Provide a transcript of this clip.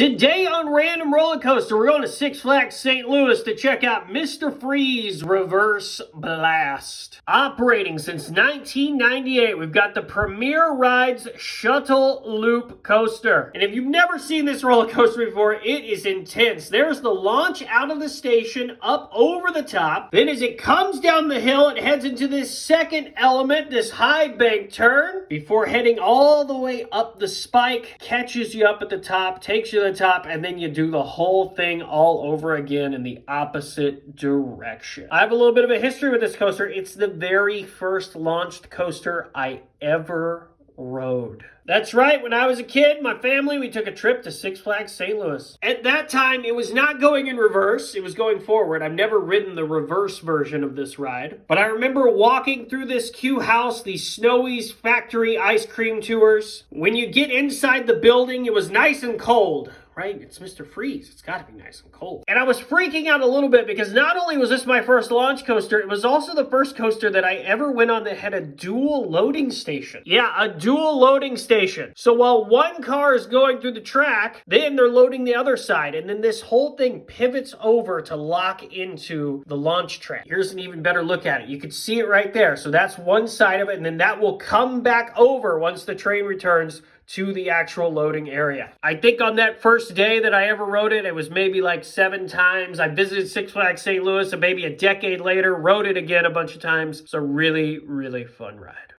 Today on Random Roller Coaster, we're going to Six Flags St. Louis to check out Mr. Freeze Reverse Blast. Operating since 1998, we've got the Premier Rides Shuttle Loop Coaster. And if you've never seen this roller coaster before, it is intense. There's the launch out of the station up over the top. Then as it comes down the hill, it heads into this second element, this high bank turn, before heading all the way up the spike, catches you up at the top, takes you to the top, and then you do the whole thing all over again in the opposite direction. I have a little bit of a history with this coaster. It's the very first launched coaster I ever rode. That's right, when I was a kid, my family, we took a trip to Six Flags St. Louis. At that time, it was not going in reverse, it was going forward. I've never ridden the reverse version of this ride. But I remember walking through this Q house, these Snowy's factory ice cream tours. When you get inside the building, it was nice and cold. Right? It's Mr. Freeze. It's got to be nice and cold. And I was freaking out a little bit because not only was this my first launch coaster, it was also the first coaster that I ever went on that had a dual loading station. Yeah, a dual loading station. So while one car is going through the track, then they're loading the other side. And then this whole thing pivots over to lock into the launch track. Here's an even better look at it. You can see it right there. So that's one side of it. And then that will come back over once the train returns to the actual loading area. I think on that first day that I ever rode it, it was maybe like 7 times. I visited Six Flags St. Louis and maybe a decade later, rode it again a bunch of times. It's a really, really fun ride.